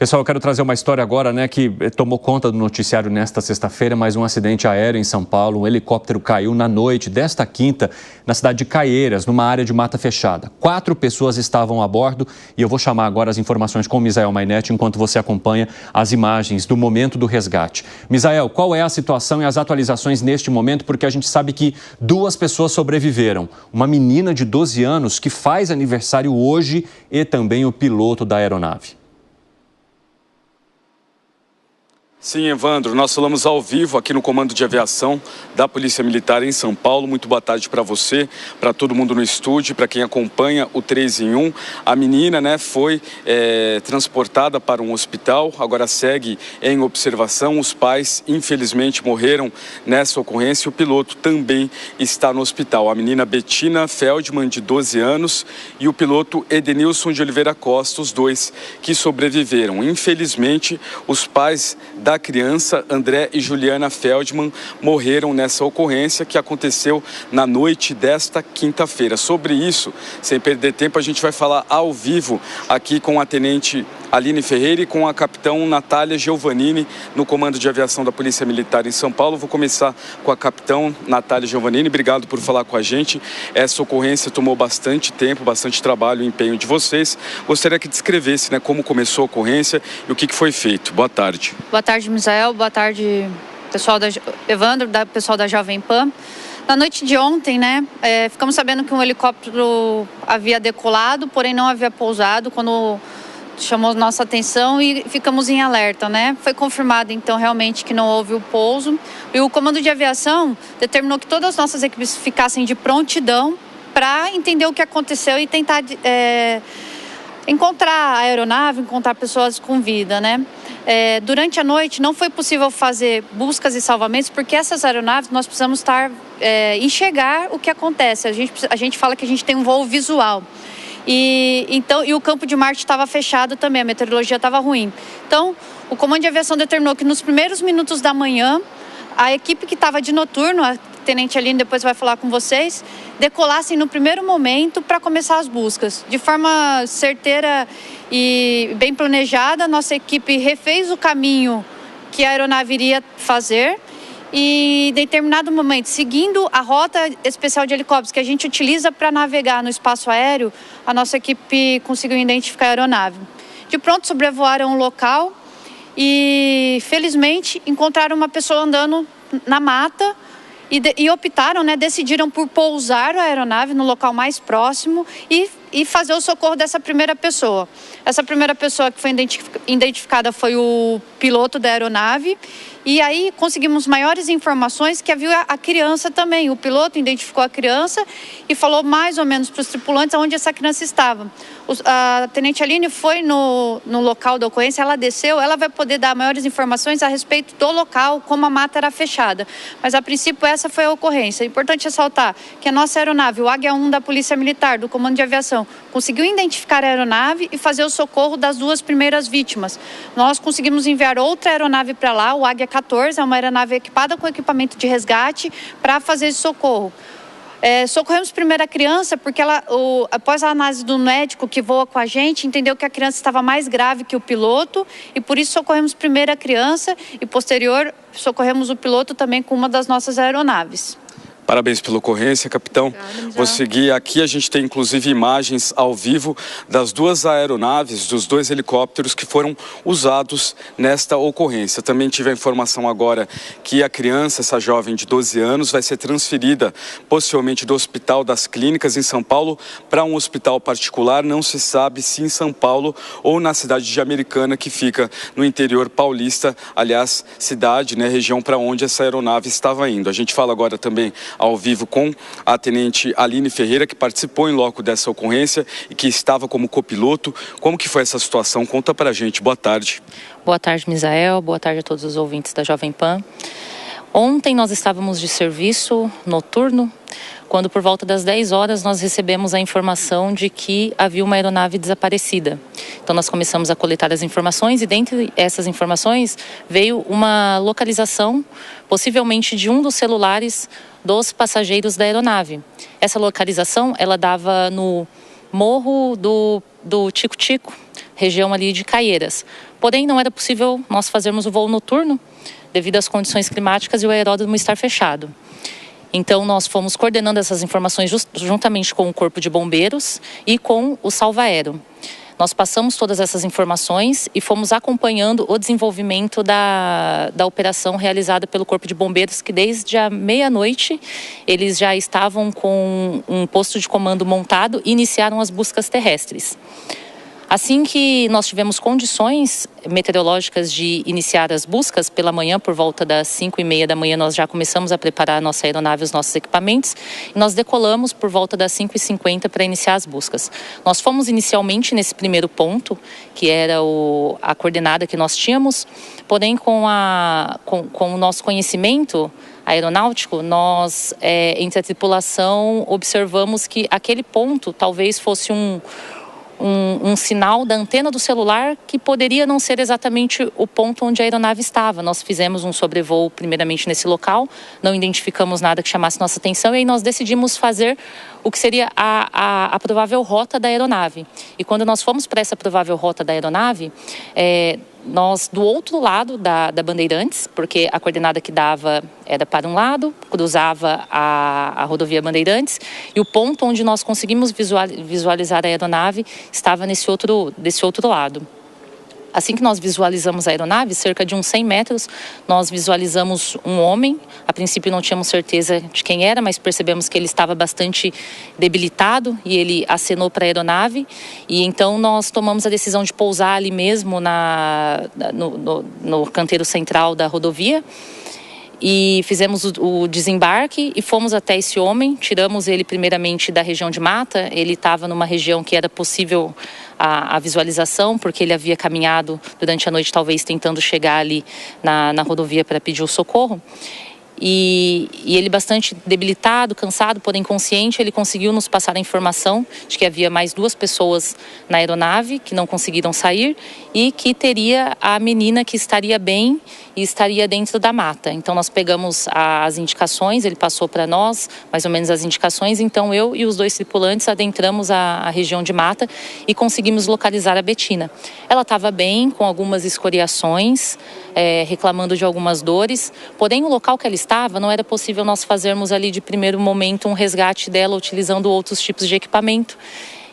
Pessoal, eu quero trazer uma história agora, que tomou conta do noticiário nesta sexta-feira, mais um acidente aéreo em São Paulo. Um helicóptero caiu na noite desta quinta na cidade de Caieiras, numa área de mata fechada. 4 pessoas estavam a bordo e eu vou chamar agora as informações com o Misael Mainetti enquanto você acompanha as imagens do momento do resgate. Misael, qual é a situação e as atualizações neste momento? Porque a gente sabe que 2 pessoas sobreviveram. Uma menina de 12 anos que faz aniversário hoje e também o piloto da aeronave. Sim, Evandro, nós falamos ao vivo aqui no Comando de Aviação da Polícia Militar em São Paulo. Muito boa tarde para você, para todo mundo no estúdio, para quem acompanha o 3 em 1. A menina, foi transportada para um hospital, agora segue em observação. Os pais, infelizmente, morreram nessa ocorrência. O piloto também está no hospital. A menina Betina Feldman, de 12 anos, e o piloto Edenilson de Oliveira Costa, os 2 que sobreviveram. Infelizmente, os pais da criança, André e Juliana Feldman, morreram nessa ocorrência que aconteceu na noite desta quinta-feira. Sobre isso, sem perder tempo, a gente vai falar ao vivo aqui com a tenente Aline Ferreira e com a capitão Natália Giovannini, no Comando de Aviação da Polícia Militar em São Paulo. Vou começar com a capitão Natália Giovannini. Obrigado por falar com a gente. Essa ocorrência tomou bastante tempo, bastante trabalho e empenho de vocês. Gostaria que descrevesse, como começou a ocorrência e o que foi feito. Boa tarde. Boa tarde, Misael. Boa tarde, pessoal da Evandro, pessoal da Jovem Pan. Na noite de ontem, ficamos sabendo que um helicóptero havia decolado, porém não havia pousado quando chamou nossa atenção e ficamos em alerta, Foi confirmado, então, realmente que não houve o pouso. E o Comando de Aviação determinou que todas as nossas equipes ficassem de prontidão para entender o que aconteceu e tentar encontrar a aeronave, encontrar pessoas com vida, Durante a noite não foi possível fazer buscas e salvamentos porque essas aeronaves nós precisamos enxergar o que acontece. A gente fala que a gente tem um voo visual. E o campo de Marte estava fechado também, a meteorologia estava ruim. Então, o Comando de Aviação determinou que nos primeiros minutos da manhã, a equipe que estava de noturno, a Tenente Aline depois vai falar com vocês, decolassem no primeiro momento para começar as buscas. De forma certeira e bem planejada, nossa equipe refez o caminho que a aeronave iria fazer. E em determinado momento, seguindo a rota especial de helicópteros que a gente utiliza para navegar no espaço aéreo, a nossa equipe conseguiu identificar a aeronave. De pronto, sobrevoaram o local e, felizmente, encontraram uma pessoa andando na mata e optaram, decidiram por pousar a aeronave no local mais próximo e fazer o socorro dessa primeira pessoa. Essa primeira pessoa que foi identificada foi o piloto da aeronave. E aí conseguimos maiores informações que havia a criança também. O piloto identificou a criança e falou mais ou menos para os tripulantes onde essa criança estava. A Tenente Aline foi no local da ocorrência, ela desceu, ela vai poder dar maiores informações a respeito do local, como a mata era fechada. Mas a princípio essa foi a ocorrência. É importante ressaltar que a nossa aeronave, o Águia 1 da Polícia Militar, do Comando de Aviação, conseguiu identificar a aeronave e fazer o socorro das 2 primeiras vítimas. Nós conseguimos enviar outra aeronave para lá, o Águia 14, é uma aeronave equipada com equipamento de resgate para fazer esse socorro. Socorremos primeiro a criança porque após a análise do médico que voa com a gente, entendeu que a criança estava mais grave que o piloto e por isso socorremos primeiro a criança e posterior socorremos o piloto também com uma das nossas aeronaves. Parabéns pela ocorrência, capitão. Vou seguir aqui, a gente tem inclusive imagens ao vivo das 2 aeronaves, dos 2 helicópteros que foram usados nesta ocorrência. Também tive a informação agora que a criança, essa jovem de 12 anos, vai ser transferida possivelmente do Hospital das Clínicas em São Paulo para um hospital particular. Não se sabe se em São Paulo ou na cidade de Americana, que fica no interior paulista, aliás, cidade, região para onde essa aeronave estava indo. A gente fala agora também ao vivo com a Tenente Aline Ferreira, que participou em loco dessa ocorrência e que estava como copiloto. Como que foi essa situação? Conta pra gente. Boa tarde. Boa tarde, Misael. Boa tarde a todos os ouvintes da Jovem Pan. Ontem nós estávamos de serviço noturno, quando por volta das 10 horas nós recebemos a informação de que havia uma aeronave desaparecida. Então nós começamos a coletar as informações e dentre essas informações veio uma localização, possivelmente de um dos celulares dos passageiros da aeronave. Essa localização, ela dava no morro do Tico-Tico, região ali de Caieiras. Porém, não era possível nós fazermos o voo noturno devido às condições climáticas e o aeródromo estar fechado. Então, nós fomos coordenando essas informações juntamente com o Corpo de Bombeiros e com o Salvaero. Nós passamos todas essas informações e fomos acompanhando o desenvolvimento da operação realizada pelo Corpo de Bombeiros, que desde a meia-noite eles já estavam com um posto de comando montado e iniciaram as buscas terrestres. Assim que nós tivemos condições meteorológicas de iniciar as buscas, pela manhã, por volta das 5h30 da manhã, nós já começamos a preparar a nossa aeronave e os nossos equipamentos. E nós decolamos por volta das 5h50 para iniciar as buscas. Nós fomos inicialmente nesse primeiro ponto, que era a coordenada que nós tínhamos, porém com o nosso conhecimento aeronáutico, nós, entre a tripulação, observamos que aquele ponto talvez fosse um sinal da antena do celular que poderia não ser exatamente o ponto onde a aeronave estava. Nós fizemos um sobrevoo primeiramente nesse local, não identificamos nada que chamasse nossa atenção e aí nós decidimos fazer o que seria a provável rota da aeronave. E quando nós fomos para essa provável rota da aeronave, nós do outro lado da Bandeirantes, porque a coordenada que dava era para um lado, cruzava a rodovia Bandeirantes, e o ponto onde nós conseguimos visualizar a aeronave estava desse outro lado. Assim que nós visualizamos a aeronave, cerca de uns 100 metros, nós visualizamos um homem. A princípio não tínhamos certeza de quem era, mas percebemos que ele estava bastante debilitado e ele acenou para a aeronave. E então nós tomamos a decisão de pousar ali mesmo no canteiro central da rodovia. E fizemos o desembarque e fomos até esse homem, tiramos ele primeiramente da região de mata, ele estava numa região que era possível a visualização, porque ele havia caminhado durante a noite, talvez tentando chegar ali na rodovia para pedir o socorro. E ele bastante debilitado, cansado, porém consciente, ele conseguiu nos passar a informação de que havia mais 2 pessoas na aeronave que não conseguiram sair e que teria a menina que estaria bem e estaria dentro da mata. Então nós pegamos as indicações, ele passou para nós mais ou menos as indicações, então eu e os 2 tripulantes adentramos a região de mata e conseguimos localizar a Betina. Ela estava bem, com algumas escoriações, reclamando de algumas dores, porém o local que ela estava não era possível nós fazermos ali de primeiro momento um resgate dela utilizando outros tipos de equipamento.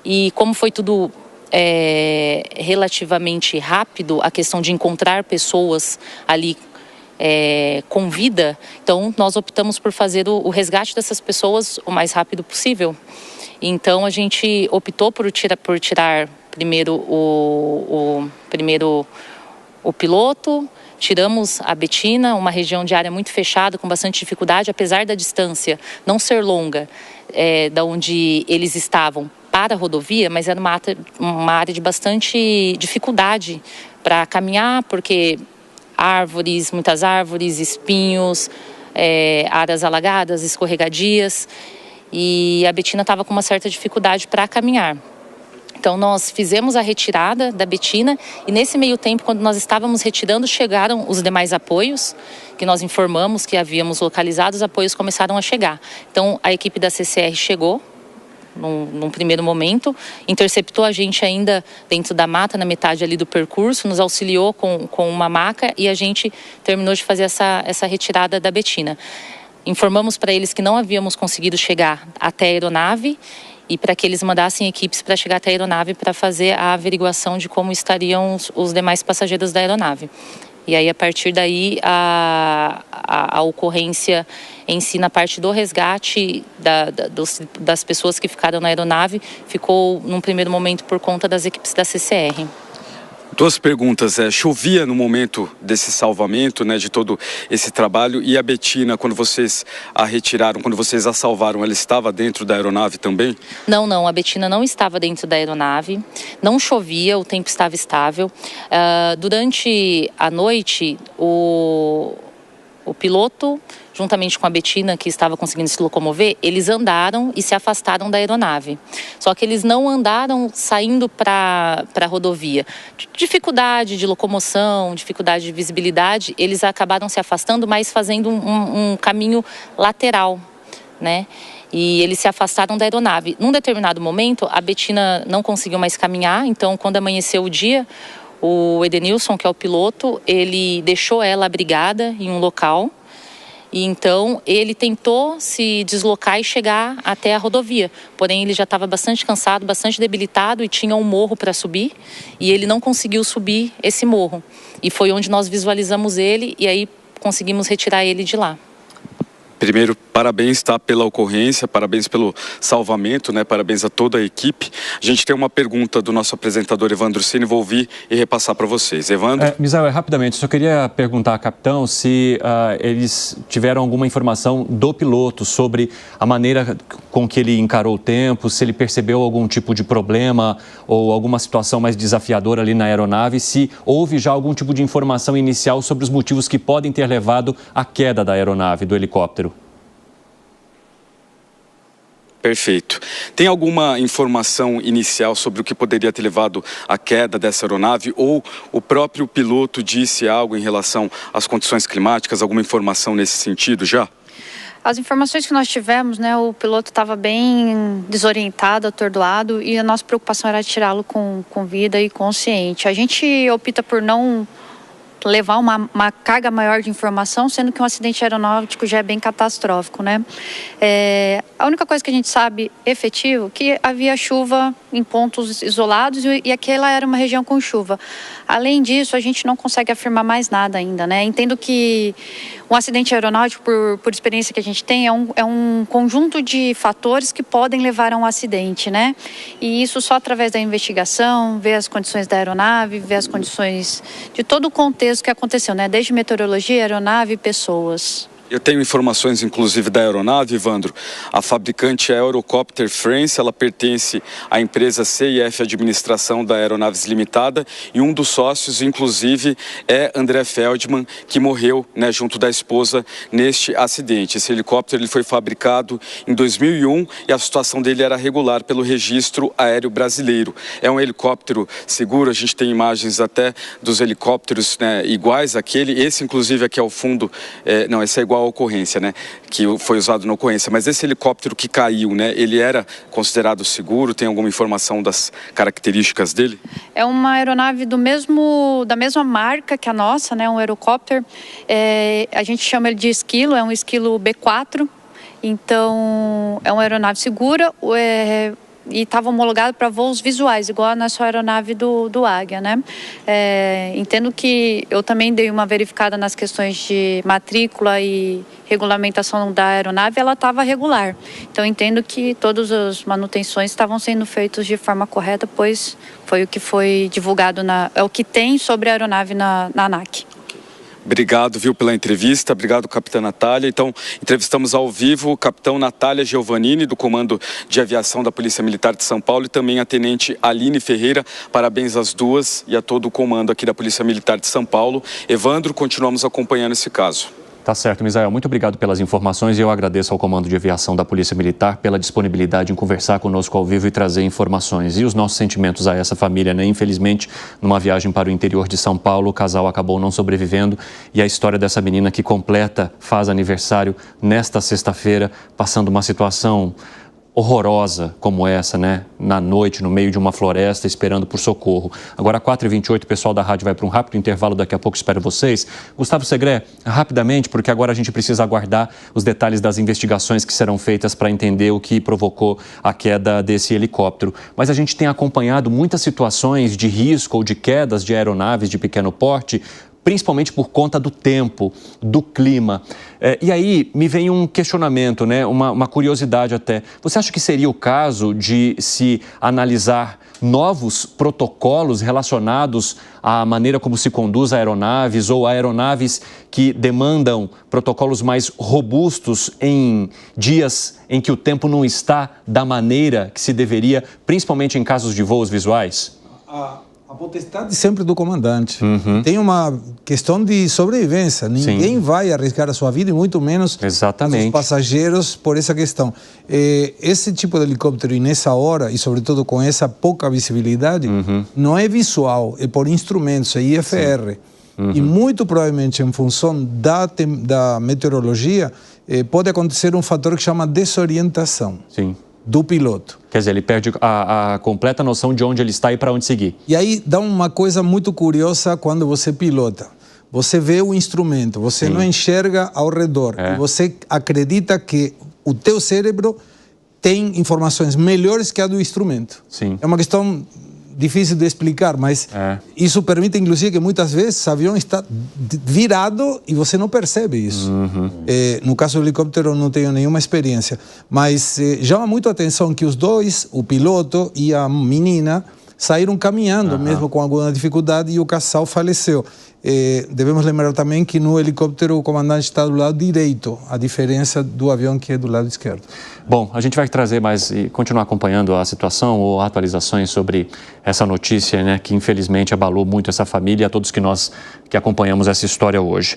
E como foi tudo relativamente rápido, a questão de encontrar pessoas ali com vida, então nós optamos por fazer o resgate dessas pessoas o mais rápido possível. Então a gente optou por tirar primeiro o piloto. Tiramos a Betina, uma região de área muito fechada, com bastante dificuldade, apesar da distância não ser longa da onde eles estavam para a rodovia, mas era uma área de bastante dificuldade para caminhar, porque muitas árvores, espinhos, áreas alagadas, escorregadias, e a Betina estava com uma certa dificuldade para caminhar. Então nós fizemos a retirada da Betina e nesse meio tempo, quando nós estávamos retirando, chegaram os demais apoios que nós informamos que havíamos localizado, os apoios começaram a chegar. Então a equipe da CCR chegou num primeiro momento, interceptou a gente ainda dentro da mata, na metade ali do percurso, nos auxiliou com uma maca e a gente terminou de fazer essa retirada da Betina. Informamos para eles que não havíamos conseguido chegar até a aeronave e para que eles mandassem equipes para chegar até a aeronave para fazer a averiguação de como estariam os demais passageiros da aeronave. E aí, a partir daí, a ocorrência em si, na parte do resgate das pessoas que ficaram na aeronave, ficou, num primeiro momento, por conta das equipes da CCR. 2 perguntas. Chovia no momento desse salvamento, né, de todo esse trabalho, e a Betina, quando vocês a retiraram, quando vocês a salvaram, ela estava dentro da aeronave também? Não, a Betina não estava dentro da aeronave, não chovia, o tempo estava estável. Durante a noite, o piloto, juntamente com a Betina, que estava conseguindo se locomover, eles andaram e se afastaram da aeronave. Só que eles não andaram saindo para a rodovia. Dificuldade de locomoção, dificuldade de visibilidade, eles acabaram se afastando, mas fazendo um caminho lateral, né? e eles se afastaram da aeronave. Num determinado momento, a Betina não conseguiu mais caminhar, então quando amanheceu o dia, o Edenilson, que é o piloto, ele deixou ela abrigada em um local. E então ele tentou se deslocar e chegar até a rodovia. Porém, ele já estava bastante cansado, bastante debilitado e tinha um morro para subir. E ele não conseguiu subir esse morro. E foi onde nós visualizamos ele e aí conseguimos retirar ele de lá. Primeiro, parabéns, tá, pela ocorrência, parabéns pelo salvamento, né? Parabéns a toda a equipe. A gente tem uma pergunta do nosso apresentador Evandro Cini, vou ouvir e repassar para vocês. Evandro? Misael, rapidamente, só queria perguntar, capitão, se eles tiveram alguma informação do piloto sobre a maneira com que ele encarou o tempo, se ele percebeu algum tipo de problema ou alguma situação mais desafiadora ali na aeronave, se houve já algum tipo de informação inicial sobre os motivos que podem ter levado à queda da aeronave, do helicóptero. Perfeito. Tem alguma informação inicial sobre o que poderia ter levado à queda dessa aeronave ou o próprio piloto disse algo em relação às condições climáticas, alguma informação nesse sentido já? As informações que nós tivemos, né, o piloto estava bem desorientado, atordoado e a nossa preocupação era tirá-lo com vida e consciente. A gente opta por não levar uma carga maior de informação, sendo que um acidente aeronáutico já é bem catastrófico, né? A única coisa que a gente sabe efetivo é que havia chuva em pontos isolados e aquela era uma região com chuva. Além disso, a gente não consegue afirmar mais nada ainda, né? Entendo que um acidente aeronáutico, por experiência que a gente tem, é um conjunto de fatores que podem levar a um acidente, né? E isso só através da investigação, ver as condições da aeronave, ver as condições de todo o contexto que aconteceu, né? Desde meteorologia, aeronave e pessoas. Eu tenho informações, inclusive, da aeronave, Evandro. A fabricante é a Eurocopter France, ela pertence à empresa C&F Administração da Aeronaves Limitada e um dos sócios, inclusive, é André Feldman, que morreu, né, junto da esposa neste acidente. Esse helicóptero ele foi fabricado em 2001 e a situação dele era regular pelo Registro Aéreo Brasileiro. É um helicóptero seguro, a gente tem imagens até dos helicópteros, né, iguais àquele. Esse, inclusive, aqui ao fundo, não, esse é igual a ocorrência, né, que foi usado na ocorrência, mas esse helicóptero que caiu, né, ele era considerado seguro? Tem alguma informação das características dele? É uma aeronave da mesma marca que a nossa, né, um Eurocopter, a gente chama ele de esquilo, é um esquilo B4, então é uma aeronave segura, e estava homologado para voos visuais, igual a nossa aeronave do Águia, né? Entendo que eu também dei uma verificada nas questões de matrícula e regulamentação da aeronave, ela estava regular. Então, entendo que todas as manutenções estavam sendo feitas de forma correta, pois foi o que foi divulgado, é o que tem sobre a aeronave na ANAC. Obrigado, viu, pela entrevista. Obrigado, capitã Natália. Então, entrevistamos ao vivo o capitão Natália Giovannini, do Comando de Aviação da Polícia Militar de São Paulo, e também a tenente Aline Ferreira. Parabéns às duas e a todo o comando aqui da Polícia Militar de São Paulo. Evandro, continuamos acompanhando esse caso. Tá certo, Misael. Muito obrigado pelas informações e eu agradeço ao Comando de Aviação da Polícia Militar pela disponibilidade em conversar conosco ao vivo e trazer informações. E os nossos sentimentos a essa família, né? Infelizmente, numa viagem para o interior de São Paulo, o casal acabou não sobrevivendo e a história dessa menina que faz aniversário nesta sexta-feira, passando uma situação horrorosa como essa, né? Na noite, no meio de uma floresta, esperando por socorro. Agora, 4h28, o pessoal da rádio vai para um rápido intervalo, daqui a pouco espero vocês. Gustavo Segré, rapidamente, porque agora a gente precisa aguardar os detalhes das investigações que serão feitas para entender o que provocou a queda desse helicóptero. Mas a gente tem acompanhado muitas situações de risco ou de quedas de aeronaves de pequeno porte, principalmente por conta do tempo, do clima. E aí me vem um questionamento, né? Uma curiosidade até. Você acha que seria o caso de se analisar novos protocolos relacionados à maneira como se conduz aeronaves ou aeronaves que demandam protocolos mais robustos em dias em que o tempo não está da maneira que se deveria, principalmente em casos de voos visuais? A potestade sempre do comandante. Tem uma questão de sobrevivência. Ninguém vai arriscar a sua vida e muito menos os passageiros por essa questão. Esse tipo de helicóptero e nessa hora, e sobretudo com essa pouca visibilidade, não é visual, é por instrumentos, é IFR. E muito provavelmente, em função da meteorologia, pode acontecer um fator que chama desorientação. Sim. Do piloto. Quer dizer, ele perde a completa noção de onde ele está e para onde seguir. E aí dá uma coisa muito curiosa quando você pilota. Você vê o instrumento, você não enxerga ao redor. E você acredita que o teu cérebro tem informações melhores que a do instrumento. Sim. É uma questão difícil de explicar, mas isso permite, inclusive, que muitas vezes o avião está virado e você não percebe isso. No caso do helicóptero, eu não tenho nenhuma experiência, mas chama muito a atenção que os dois, o piloto e a menina, saíram caminhando, mesmo com alguma dificuldade, e o casal faleceu. Devemos lembrar também que no helicóptero o comandante está do lado direito, a diferença do avião que é do lado esquerdo. Bom, a gente vai trazer mais e continuar acompanhando a situação ou atualizações sobre essa notícia, né, que infelizmente abalou muito essa família e a todos que nós que acompanhamos essa história hoje.